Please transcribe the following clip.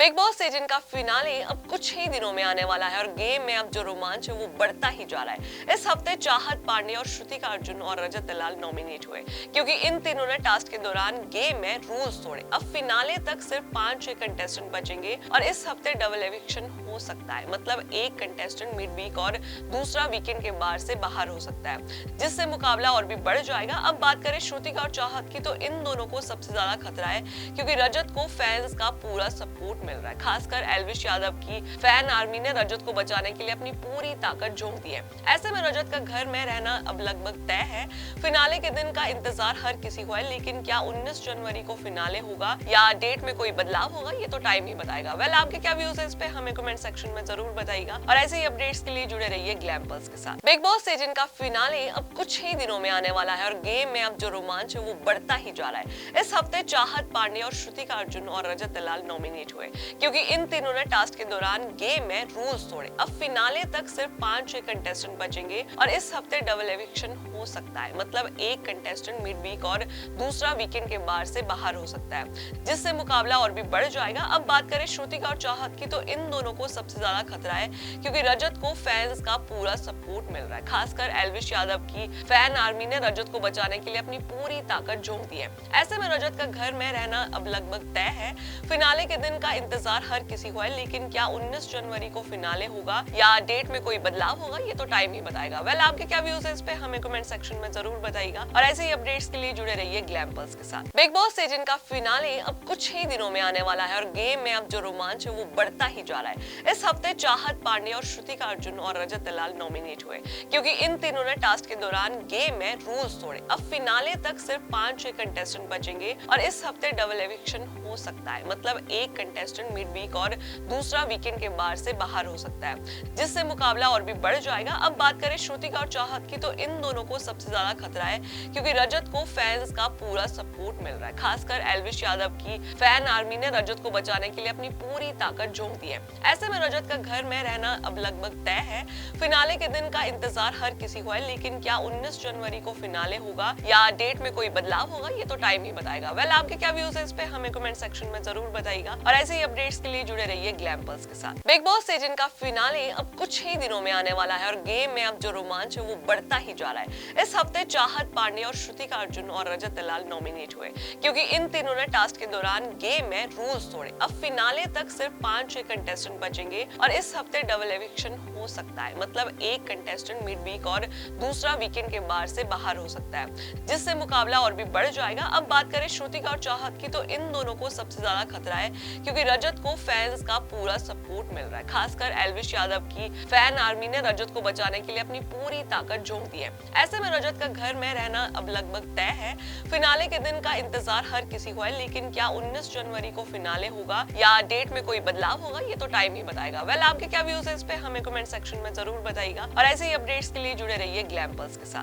Big boss season का finale अब कुछ ही दिनों में आने वाला है और गेम में अब जो रोमांच है वो बढ़ता ही जा रहा है। इस हफ्ते चाहत पांडे और श्रुतिका अर्जुन और रजत दलाल नॉमिनेट हुए क्योंकि इन तीनों ने टास्क के दौरान गेम में रूल्स तोड़े। अब फिनाले तक सिर्फ 5-6 कंटेस्टेंट बचेंगे और इस हफ्ते डबल एविक्शन हो सकता है, मतलब एक कंटेस्टेंट मिड वीक और दूसरा वीकेंड के बाद से बाहर हो सकता है, जिससे मुकाबला और भी बढ़ जाएगा। अब बात करें श्रुतिका और चाहत की, तो इन दोनों को सबसे ज्यादा खतरा है क्योंकि रजत को फैंस का पूरा सपोर्ट मिल रहा है। खासकर एल्विश यादव की फैन आर्मी ने रजत को बचाने के लिए अपनी पूरी ताकत झोंक दी है। ऐसे में रजत का घर में रहना अब लगभग तय है। फिनाले के दिन का इंतजार हर किसी को है, लेकिन क्या 19 जनवरी को फिनाले होगा या डेट में कोई बदलाव होगा, ये तो टाइम ही बताएगा। वेल, आपके क्या व्यूज है इस पे हमें कमेंट सेक्शन में जरूर बताइएगा और ऐसे ही अपडेट्स के लिए जुड़े रहिए ग्लैम पल्स के साथ। बिग बॉस सीजन का फिनाले अब कुछ ही दिनों में आने वाला है और गेम में अब जो रोमांच है वो बढ़ता ही जा रहा है। इस हफ्ते चाहत पांडे और श्रुतिका अर्जुन और रजत दलाल नॉमिनेट हुए क्योंकि इन तीनों ने टास्क के दौरान गेम में रूल्स तोड़े। अब फिनाले तक सिर्फ 5-6 कंटेस्टेंट बचेंगे और इस हफ्ते डबल एविक्शन हो सकता है, मतलब एक कंटेस्टेंट मिड वीक और दूसरा वीकेंड के बाद से बाहर हो सकता है, जिससे मुकाबला और भी बढ़ जाएगा। अब बात करें श्रुतिका और चाहत की, तो इन दोनों को सबसे ज्यादा खतरा है क्योंकि रजत को फैंस का पूरा सपोर्ट मिल रहा है। खासकर एल्विश यादव की फैन आर्मी ने रजत को बचाने के लिए अपनी पूरी ताकत झोंक दी है। ऐसे में रजत का घर में रहना अब लगभग तय है। फिनाले के दिन का इंतजार हर किसी को है, लेकिन क्या 19 जनवरी को फिनाले होगा या डेट में कोई बदलाव होगा, ये तो टाइम ही बताएगा। वेल, आपके क्या व्यूज है इस पे हमें कमेंट सेक्शन में जरूर बताइएगा और ऐसे ही अपडेट्स के लिए जुड़े रहिए ग्लैम पल्स के साथ। बिग बॉस सीजन का फिनाले अब कुछ ही दिनों में आने वाला है और गेम में अब जो रोमांच है वो बढ़ता ही जा रहा है। इस हफ्ते चाहत पांडे और श्रुतिका अर्जुन और रजत दलाल नॉमिनेट हुए क्योंकि इन तीनों ने टास्क के दौरान गेम में रूल्स तोड़े। अब फिनाले तक सिर्फ 5-6 कंटेस्टेंट बचेंगे और इस हफ्ते डबल एविक्शन हो सकता है, मतलब एक कंटेस्टेंट मिड वीक और दूसरा वीकेंड के बाद से बाहर हो सकता है, जिससे मुकाबला और भी बढ़ जाएगा। अब बात करें श्रुतिका और चाहत की, तो इन दोनों को सबसे ज्यादा खतरा है क्योंकि रजत को फैंस का पूरा सपोर्ट मिल रहा है। खासकर एल्विश यादव की फैन आर्मी ने रजत को बचाने के लिए अपनी पूरी ताकत झोंक दी है। ऐसे में रजत का घर में रहना अब लगभग तय है। फिनाले के दिन का इंतजार हर किसी को है, लेकिन क्या 19 जनवरी को फिनाले होगा या डेट में कोई बदलाव होगा, ये तो टाइम ही बताएगा। वेल, आपके क्या व्यूज है इस पे हमें कमेंट सेक्शन में जरूर बताइएगा और ऐसे ही अपडेट्स के लिए जुड़े रहिए ग्लैम पल्स के साथ। बिग बॉस सीजन का फिनाले अब कुछ ही दिनों में आने वाला है और गेम में अब जो रोमांच है वो बढ़ता ही जा रहा है। इस हफ्ते चाहत पांडे और श्रुतिका अर्जुन और रजत दलाल नॉमिनेट हुए क्योंकि इन तीनों ने टास्क के दौरान गेम में रूल्स तोड़े। अब फिनाले तक सिर्फ 5-6 कंटेस्टेंट बचेंगे और इस हफ्ते डबल एविक्शन हो सकता है, मतलब एक कंटेस्टेंट मिड वीक और दूसरा वीकेंड के बाद से बाहर हो सकता है, जिससे मुकाबला और भी बढ़ जाएगा। अब बात करें श्रुतिका और चाहत की, तो इन दोनों को सबसे ज्यादा खतरा है क्योंकि रजत को फैंस का पूरा सपोर्ट मिल रहा है। खासकर एल्विश यादव की फैन आर्मी ने रजत को बचाने के लिए अपनी पूरी ताकत झोंक दी है। ऐसे में रजत का घर में रहना अब लगभग तय है। फिनाले के दिन का इंतजार हर किसी को है, लेकिन क्या 19 जनवरी को फिनाले होगा या डेट में कोई बदलाव होगा, ये तो टाइम ही बताएगा। वेल, आपके क्या व्यूज है इस पे हमें कमेंट सेक्शन में जरूर बताइएगा और ऐसे ही अपडेट्स के लिए जुड़े रहिए ग्लैम पल्स के साथ।